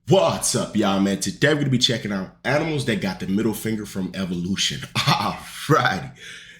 What's up, y'all, man? Today we're going to be checking out animals that got the middle finger from evolution. Alrighty.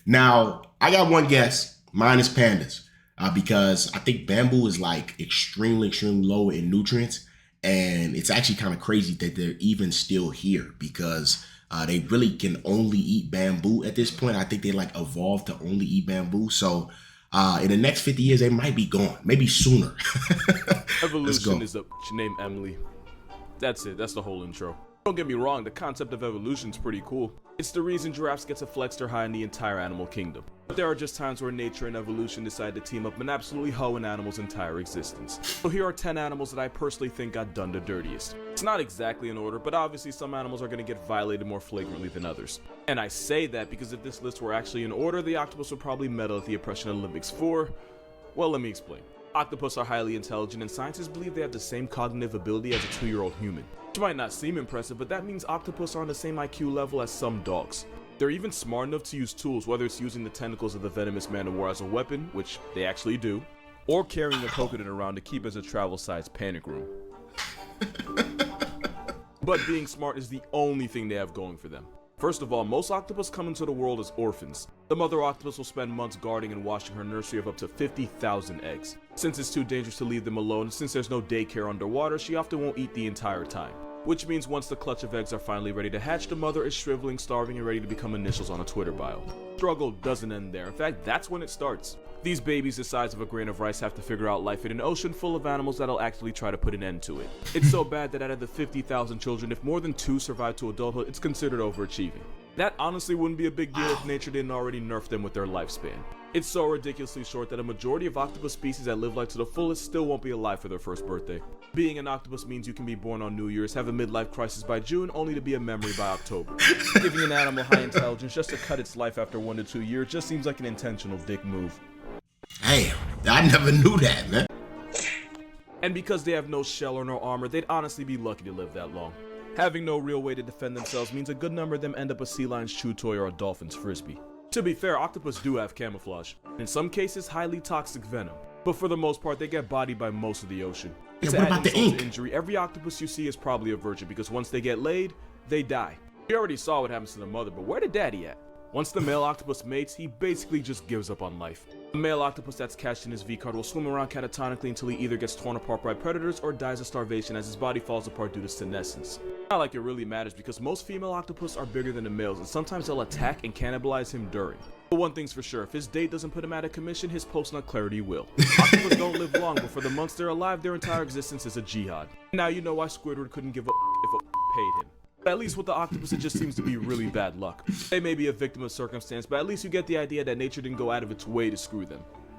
Now, I got one guess. Mine is pandas. Because I think bamboo is like extremely low in nutrients. And it's actually kind of crazy that they're even still here because they really can only eat bamboo at this point. I think they like evolved to only eat bamboo. So in the next 50 years, they might be gone. Maybe sooner. Evolution is a named Emily. That's it, that's the whole intro. Don't get me wrong, the concept of evolution is pretty cool. It's the reason giraffes get to flex their high in the entire animal kingdom. But there are just times where nature and evolution decide to team up and absolutely hoe an animal's entire existence. So here are 10 animals that I personally think got done the dirtiest. It's not exactly in order, but obviously some animals are going to get violated more flagrantly than others. And I say that because if this list were actually in order, the octopus would probably medal at the Oppression Olympics for... well, let me explain. Octopus are highly intelligent and scientists believe they have the same cognitive ability as a 2-year-old human. Which might not seem impressive, but that means octopus are on the same IQ level as some dogs. They're even smart enough to use tools, whether it's using the tentacles of the venomous man-of-war as a weapon, which they actually do, or carrying a coconut around to keep as a travel-sized panic room. But being smart is the only thing they have going for them. First of all, most octopus come into the world as orphans. The mother octopus will spend months guarding and washing her nursery of up to 50,000 eggs. Since it's too dangerous to leave them alone, since there's no daycare underwater, she often won't eat the entire time. Which means once the clutch of eggs are finally ready to hatch, the mother is shriveling, starving, and ready to become initials on a Twitter bio. Struggle doesn't end there. In fact, that's when it starts. These babies the size of a grain of rice have to figure out life in an ocean full of animals that'll actually try to put an end to it. It's so bad that out of the 50,000 children, if more than 2 survive to adulthood, it's considered overachieving. That honestly wouldn't be a big deal if nature didn't already nerf them with their lifespan. It's so ridiculously short that a majority of octopus species that live life to the fullest still won't be alive for their first birthday. Being an octopus means you can be born on New Year's, have a midlife crisis by June, only to be a memory by October. Giving an animal high intelligence just to cut its life after 1 to 2 years just seems like an intentional dick move. Damn, I never knew that, man. And because they have no shell or no armor, they'd honestly be lucky to live that long. Having no real way to defend themselves means a good number of them end up a sea lion's chew toy or a dolphin's frisbee. To be fair, octopus do have camouflage, in some cases highly toxic venom, but for the most part they get bodied by most of the ocean. Yeah, what about the ink? Injury, every octopus you see is probably a virgin because once they get laid, they die. We already saw what happens to the mother, but where the daddy at? Once the male octopus mates, he basically just gives up on life. The male octopus that's catched in his V-card will swim around catatonically until he either gets torn apart by predators or dies of starvation as his body falls apart due to senescence. Not like it really matters because most female octopus are bigger than the males and sometimes they'll attack and cannibalize him during. But one thing's for sure, if his date doesn't put him out of commission, his post-nut clarity will. Octopus don't live long, but for the months they're alive, their entire existence is a jihad. Now you know why Squidward couldn't give a if a paid him. At least with the octopus, it just seems to be really bad luck. They may be a victim of circumstance, but at least you get the idea that nature didn't go out of its way to screw them.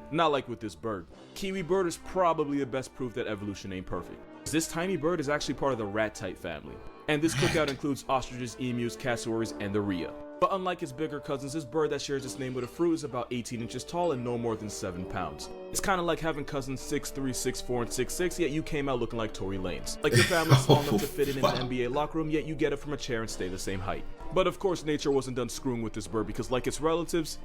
Not like with this bird. Kiwi bird is probably the best proof that evolution ain't perfect. This tiny bird is actually part of the rat-type family. And this cookout includes ostriches, emus, cassowaries, and the rhea. But unlike its bigger cousins, this bird that shares its name with a fruit is about 18 inches tall and no more than 7 pounds. It's kind of like having cousins 6'3", 6'4", and 6'6", yet you came out looking like Tory Lanez. Like your family's small enough to fit in an NBA locker room, yet you get it from a chair and stay the same height. But of course, nature wasn't done screwing with this bird because like its relatives,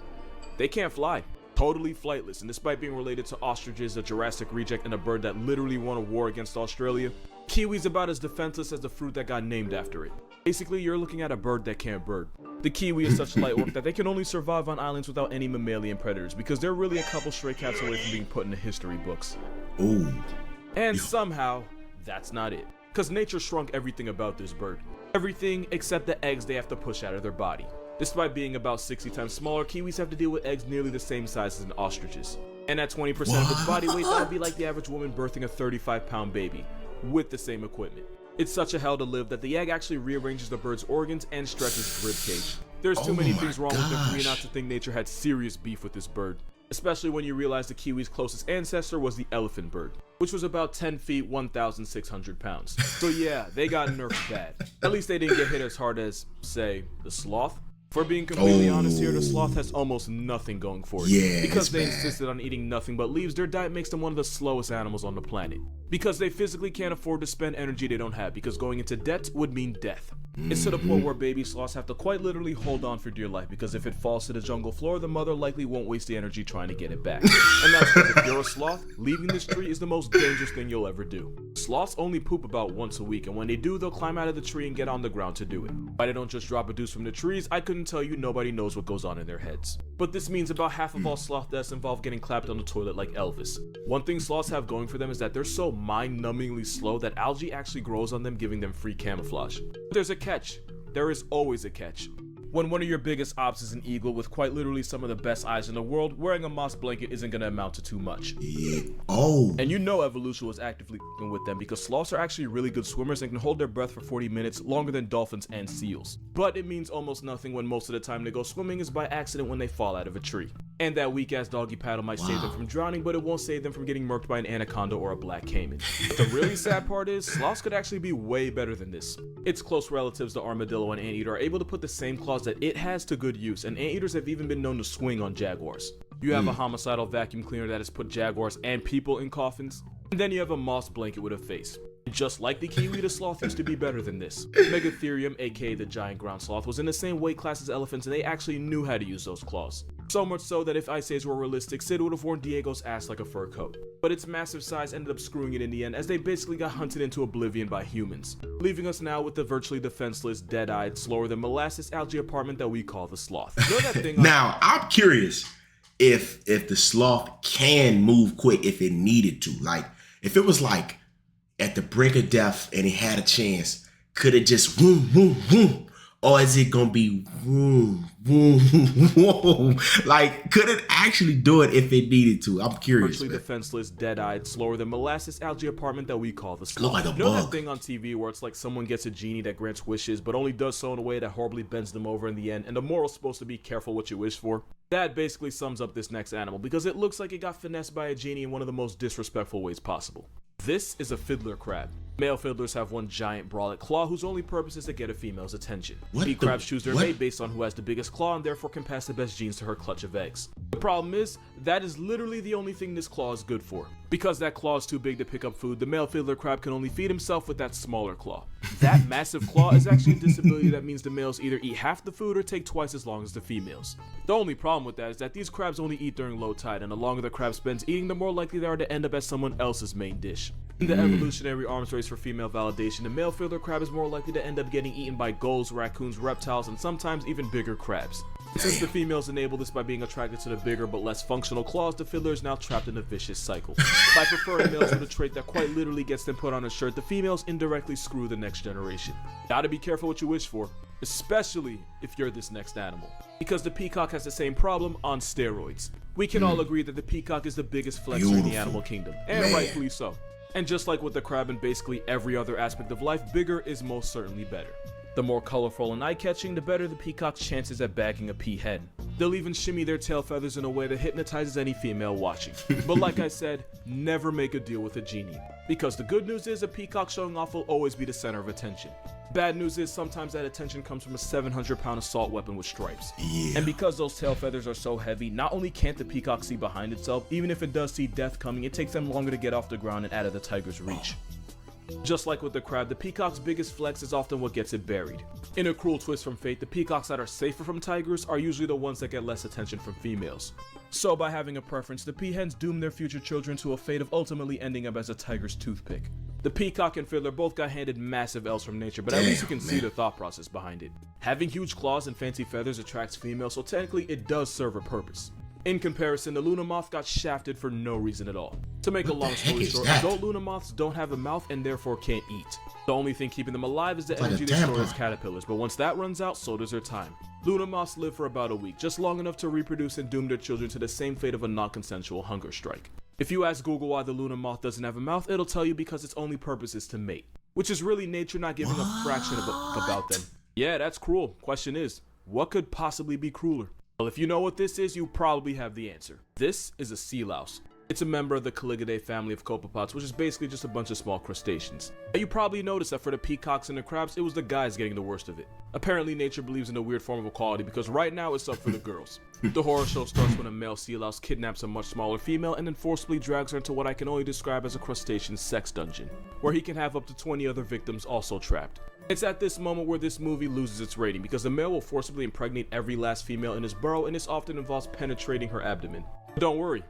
they can't fly. Totally flightless, and despite being related to ostriches, a Jurassic reject, and a bird that literally won a war against Australia, kiwi's about as defenseless as the fruit that got named after it. Basically, you're looking at a bird that can't bird. The kiwi is such light work that they can only survive on islands without any mammalian predators because they're really a couple stray cats away from being put in the history books. Ooh. And somehow, that's not it. Because nature shrunk everything about this bird. Everything except the eggs they have to push out of their body. Despite being about 60 times smaller, kiwis have to deal with eggs nearly the same size as an ostrich's. And at 20% of its body weight, that would be like the average woman birthing a 35-pound baby, with the same equipment. It's such a hell to live that the egg actually rearranges the bird's organs and stretches its ribcage. There's too many things wrong with it for me not to think nature had serious beef with this bird. Especially when you realize the kiwi's closest ancestor was the elephant bird, which was about 10 feet, 1,600 pounds. So yeah, they got nerfed bad. At least they didn't get hit as hard as, say, the sloth. For being completely honest here, the sloth has almost nothing going for it. Yeah, because they insisted on eating nothing but leaves, their diet makes them one of the slowest animals on the planet. Because they physically can't afford to spend energy they don't have, because going into debt would mean death. It's to the point where baby sloths have to quite literally hold on for dear life, because if it falls to the jungle floor, the mother likely won't waste the energy trying to get it back. And that's because if you're a sloth, leaving this tree is the most dangerous thing you'll ever do. Sloths only poop about once a week, and when they do, they'll climb out of the tree and get on the ground to do it. Why they don't just drop a deuce from the trees, I couldn't tell you. Nobody knows what goes on in their heads. But this means about half of all sloth deaths involve getting clapped on the toilet like Elvis. One thing sloths have going for them is that they're so mind-numbingly slow that algae actually grows on them, giving them free camouflage. But there's a catch. There is always a catch. When one of your biggest ops is an eagle with quite literally some of the best eyes in the world, wearing a moss blanket isn't going to amount to too much. Yeah. Oh. And you know evolution was actively f***ing with them, because sloths are actually really good swimmers and can hold their breath for 40 minutes, longer than dolphins and seals. But it means almost nothing when most of the time they go swimming is by accident when they fall out of a tree. And that weak-ass doggy paddle might save them from drowning, but it won't save them from getting murked by an anaconda or a black caiman. But the really sad part is, sloths could actually be way better than this. Its close relatives, the armadillo and anteater, are able to put the same claws that it has to good use, and anteaters have even been known to swing on jaguars. You have a homicidal vacuum cleaner that has put jaguars and people in coffins, and then you have a moss blanket with a face. Just like the kiwi, the sloth used to be better than this. Megatherium, aka the giant ground sloth, was in the same weight class as elephants, and they actually knew how to use those claws. So much so that if Ice Age were realistic, Sid would have worn Diego's ass like a fur coat. But its massive size ended up screwing it in the end, as they basically got hunted into oblivion by humans, leaving us now with the virtually defenseless, dead-eyed, slower than molasses algae apartment that we call the sloth. You know that thing Now, I'm curious if the sloth can move quick if it needed to. Like, if it was like at the brink of death and it had a chance, could it just boom, boom, boom? Or is it gonna be boom, boom, boom? Like, could it actually do it if it needed to? I'm curious. Virtually defenseless, dead-eyed, slower than molasses algae apartment that we call the sloth. Look like a you know bug. that thing on TV where it's like someone gets a genie that grants wishes, but only does so in a way that horribly bends them over in the end, and the moral's supposed to be careful what you wish for? That basically sums up this next animal, because it looks like it got finessed by a genie in one of the most disrespectful ways possible. This is a fiddler crab. Male fiddlers have one giant brolic claw whose only purpose is to get a female's attention. Bee crabs choose their mate based on who has the biggest claw and therefore can pass the best genes to her clutch of eggs. The problem is, that is literally the only thing this claw is good for. Because that claw is too big to pick up food, the male fiddler crab can only feed himself with that smaller claw. That massive claw is actually a disability that means the males either eat half the food or take twice as long as the females. The only problem with that is that these crabs only eat during low tide, and the longer the crab spends eating, the more likely they are to end up as someone else's main dish. In the evolutionary arms race for female validation, the male fiddler crab is more likely to end up getting eaten by gulls, raccoons, reptiles, and sometimes even bigger crabs. Since the females enable this by being attracted to the bigger but less functional claws, the fiddler is now trapped in a vicious cycle. By preferring males with a trait that quite literally gets them put on a shirt, the females indirectly screw the next generation. Gotta be careful what you wish for, especially if you're this next animal. Because the peacock has the same problem on steroids. We can all agree that the peacock is the biggest flexor in the animal kingdom, and rightfully so. And just like with the crab and basically every other aspect of life, bigger is most certainly better. The more colorful and eye-catching, the better the peacock's chances at bagging a pea hen. They'll even shimmy their tail feathers in a way that hypnotizes any female watching. But like I said, never make a deal with a genie. Because the good news is a peacock showing off will always be the center of attention. Bad news is sometimes that attention comes from a 700-pound assault weapon with stripes. Yeah. And because those tail feathers are so heavy, not only can't the peacock see behind itself, even if it does see death coming, it takes them longer to get off the ground and out of the tiger's reach. Just like with the crab, the peacock's biggest flex is often what gets it buried. In a cruel twist from fate, the peacocks that are safer from tigers are usually the ones that get less attention from females. So by having a preference, the peahens doom their future children to a fate of ultimately ending up as a tiger's toothpick. The peacock and fiddler both got handed massive L's from nature, but at least you can see the thought process behind it. Having huge claws and fancy feathers attracts females, so technically it does serve a purpose. In comparison, the Luna moth got shafted for no reason at all. To make a long story short, adult Luna moths don't have a mouth and therefore can't eat. The only thing keeping them alive is the energy they store as caterpillars, but once that runs out, so does their time. Luna moths live for about a week, just long enough to reproduce and doom their children to the same fate of a non-consensual hunger strike. If you ask Google why the Luna moth doesn't have a mouth, it'll tell you because its only purpose is to mate. Which is really nature not giving a fraction about them. Yeah, that's cruel. Question is, what could possibly be crueler? Well, if you know what this is, you probably have the answer. This is a sea louse. It's a member of the Caligidae family of copepods, which is basically just a bunch of small crustaceans. Now, you probably noticed that for the peacocks and the crabs, it was the guys getting the worst of it. Apparently, nature believes in a weird form of equality because right now it's up for the girls. The horror show starts when a male sea louse kidnaps a much smaller female and then forcibly drags her into what I can only describe as a crustacean sex dungeon, where he can have up to 20 other victims also trapped. It's at this moment where this movie loses its rating because the male will forcibly impregnate every last female in his burrow, and this often involves penetrating her abdomen. But don't worry.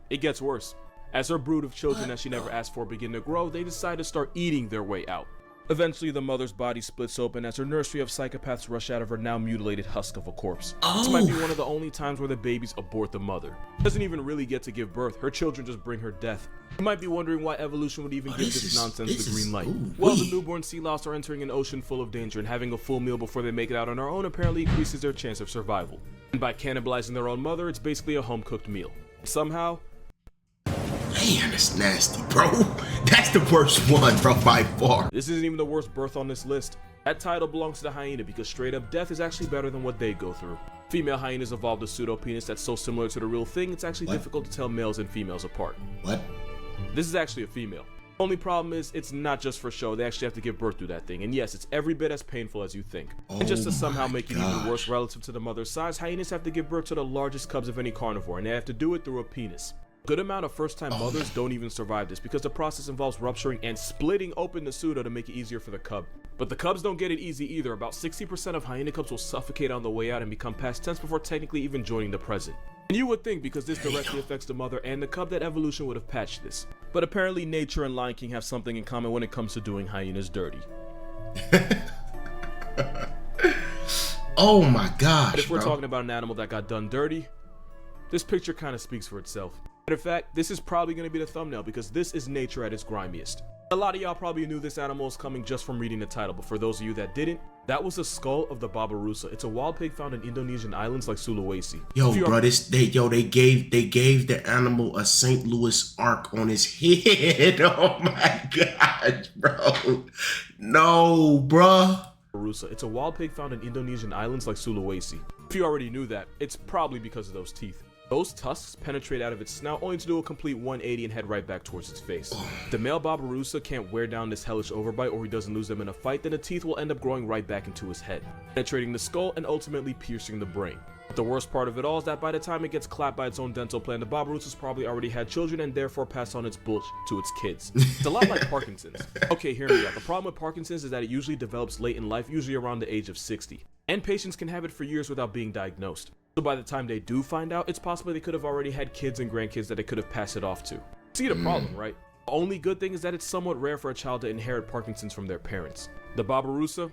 It gets worse. As her brood of children that she never asked for begin to grow, they decide to start eating their way out. Eventually, the mother's body splits open as her nursery of psychopaths rush out of her now mutilated husk of a corpse. This might be one of the only times where the babies abort the mother. She doesn't even really get to give birth. Her children just bring her death. You might be wondering why evolution would even give this nonsense the green light. Well, the newborn sea louse are entering an ocean full of danger, and having a full meal before they make it out on their own apparently increases their chance of survival. And by cannibalizing their own mother, it's basically a home-cooked meal. Somehow, man, that's nasty, bro. That's the worst one, bro, by far. This isn't even the worst birth on this list. That title belongs to the hyena because straight up death is actually better than what they go through. Female hyenas evolved a pseudo-penis that's so similar to the real thing, it's actually difficult to tell males and females apart. What? This is actually a female. Only problem is, it's not just for show, they actually have to give birth to that thing. And yes, it's every bit as painful as you think. And just to somehow make it even worse relative to the mother's size, hyenas have to give birth to the largest cubs of any carnivore, and they have to do it through a penis. Good amount of first-time mothers don't even survive this because the process involves rupturing and splitting open the pseudo to make it easier for the cub. But the cubs don't get it easy either. About 60% of hyena cubs will suffocate on the way out and become past tense before technically even joining the present. And you would think because this directly affects the mother and the cub that evolution would have patched this. But apparently nature and Lion King have something in common when it comes to doing hyenas dirty. Oh my gosh, but if we're talking about an animal that got done dirty, this picture kind of speaks for itself. Matter of fact, this is probably going to be the thumbnail because this is nature at its grimiest. A lot of y'all probably knew this animal is coming just from reading the title, but for those of you that didn't, that was the skull of the babirusa. It's a wild pig found in Indonesian islands like Sulawesi. Yo, bro, they gave the animal a St. Louis arc on his head. Oh my gosh, bro. No, bro. It's a wild pig found in Indonesian islands like Sulawesi. If you already knew that, it's probably because of those teeth. Those tusks penetrate out of its snout only to do a complete 180 and head right back towards its face. If the male babirusa can't wear down this hellish overbite or he doesn't lose them in a fight, then the teeth will end up growing right back into his head, penetrating the skull and ultimately piercing the brain. But the worst part of it all is that by the time it gets clapped by its own dental plan, the babirusa's probably already had children and therefore passed on its bullshit to its kids. It's a lot like Parkinson's. Okay, hear me out. The problem with Parkinson's is that it usually develops late in life, usually around the age of 60. And patients can have it for years without being diagnosed. So by the time they do find out, it's possible they could have already had kids and grandkids that they could have passed it off to. See the problem, right? The only good thing is that it's somewhat rare for a child to inherit Parkinson's from their parents. The babirusa,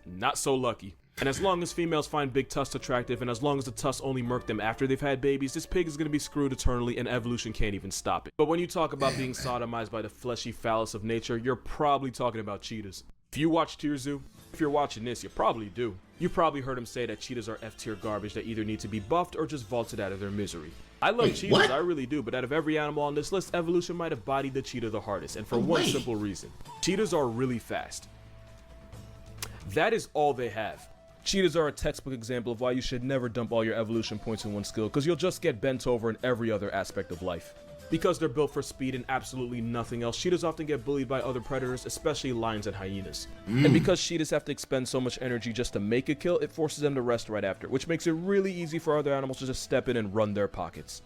not so lucky. And as long as females find big tusks attractive, and as long as the tusks only murk them after they've had babies, this pig is going to be screwed eternally and evolution can't even stop it. But when you talk about being sodomized by the fleshy phallus of nature, you're probably talking about cheetahs. If you watch Tier Zoo, if you're watching this, you probably do. You probably heard him say that cheetahs are F-tier garbage that either need to be buffed or just vaulted out of their misery. I love cheetahs, what? I really do, but out of every animal on this list, evolution might have bodied the cheetah the hardest, and for one simple reason. Cheetahs are really fast. That is all they have. Cheetahs are a textbook example of why you should never dump all your evolution points in one skill, because you'll just get bent over in every other aspect of life. Because they're built for speed and absolutely nothing else, cheetahs often get bullied by other predators, especially lions and hyenas. And because cheetahs have to expend so much energy just to make a kill, it forces them to rest right after, which makes it really easy for other animals to just step in and run their pockets.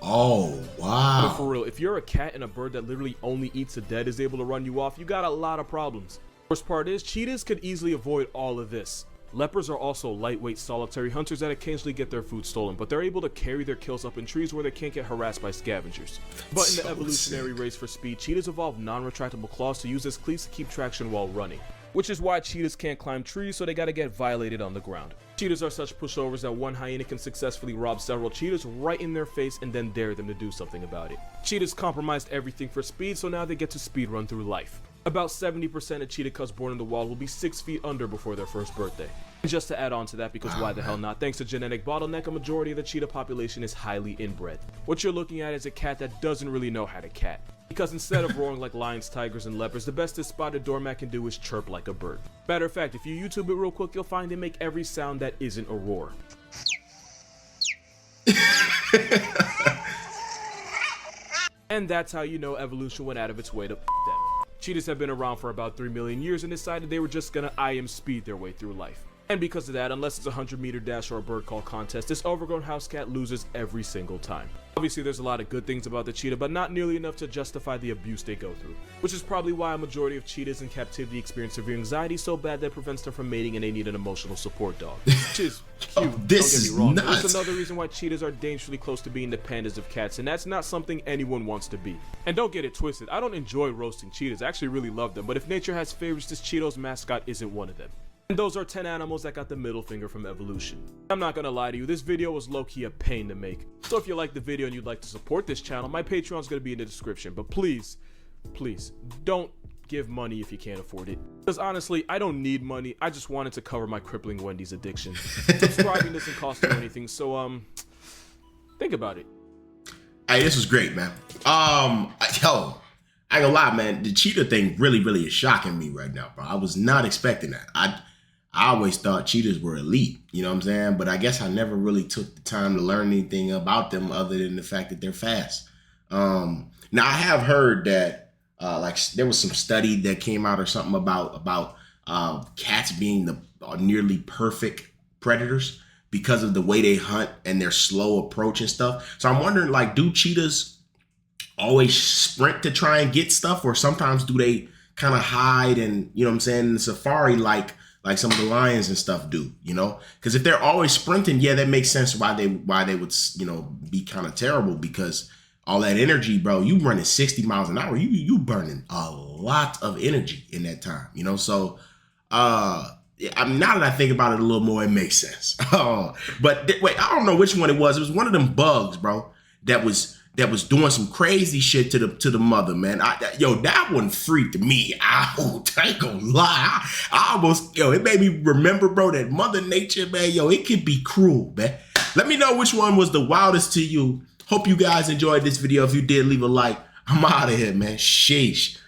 Oh, wow. But for real, if you're a cat and a bird that literally only eats the dead is able to run you off, you got a lot of problems. Worst part is, cheetahs could easily avoid all of this. Leopards are also lightweight solitary hunters that occasionally get their food stolen, but they're able to carry their kills up in trees where they can't get harassed by scavengers. But in the evolutionary race for speed, cheetahs evolved non-retractable claws to use as cleats to keep traction while running. Which is why cheetahs can't climb trees, so they gotta get violated on the ground. Cheetahs are such pushovers that one hyena can successfully rob several cheetahs right in their face and then dare them to do something about it. Cheetahs compromised everything for speed, so now they get to speed run through life. About 70% of cheetah cubs born in the wild will be 6 feet under before their first birthday. And just to add on to that, because why the hell not, thanks to genetic bottleneck, a majority of the cheetah population is highly inbred. What you're looking at is a cat that doesn't really know how to cat. Because instead of roaring like lions, tigers, and leopards, the best this spotted doormat can do is chirp like a bird. Matter of fact, if you YouTube it real quick, you'll find they make every sound that isn't a roar. And that's how you know evolution went out of its way to them. Cheetahs have been around for about 3 million years and decided they were just gonna IM speed their way through life. And because of that, unless it's a 100-meter dash or a bird call contest, this overgrown house cat loses every single time. Obviously, there's a lot of good things about the cheetah, but not nearly enough to justify the abuse they go through. Which is probably why a majority of cheetahs in captivity experience severe anxiety so bad that it prevents them from mating and they need an emotional support dog. Which is cute, this don't is get me wrong. nuts. There's another reason why cheetahs are dangerously close to being the pandas of cats, and that's not something anyone wants to be. And don't get it twisted, I don't enjoy roasting cheetahs, I actually really love them, but if nature has favorites, this Cheetos mascot isn't one of them. And those are 10 animals that got the middle finger from evolution. I'm not gonna lie to you, this video was low-key a pain to make. So if you like the video and you'd like to support this channel, my Patreon's gonna be in the description, but please, don't give money if you can't afford it. Because honestly, I don't need money, I just wanted to cover my crippling Wendy's addiction. Subscribing doesn't cost you anything, so think about it. Hey, this was great, man. Yo, I ain't gonna lie, man, the cheetah thing really is shocking me right now, bro. I was not expecting that. I always thought cheetahs were elite, you know what I'm saying? But I guess I never really took the time to learn anything about them other than the fact that they're fast. Now I have heard that like there was some study that came out or something about cats being the nearly perfect predators because of the way they hunt and their slow approach and stuff. So I'm wondering, like, do cheetahs always sprint to try and get stuff, or sometimes do they kind of hide and, you know what I'm saying, in the safari like some of the lions and stuff do, you know? Because if they're always sprinting, yeah, that makes sense why they would, you know, be kind of terrible, because all that energy, bro, you running 60 miles an hour, you burning a lot of energy in that time, you know? So now that I think about it a little more, it makes sense. But wait, I don't know which one it was. It was one of them bugs, bro, that was doing some crazy shit to the mother, man. Yo, that one freaked me out. I ain't gonna lie. I almost, it made me remember, bro, that Mother Nature, man, yo, it could be cruel, man. Let me know which one was the wildest to you. Hope you guys enjoyed this video. If you did, leave a like. I'm out of here, man. Sheesh.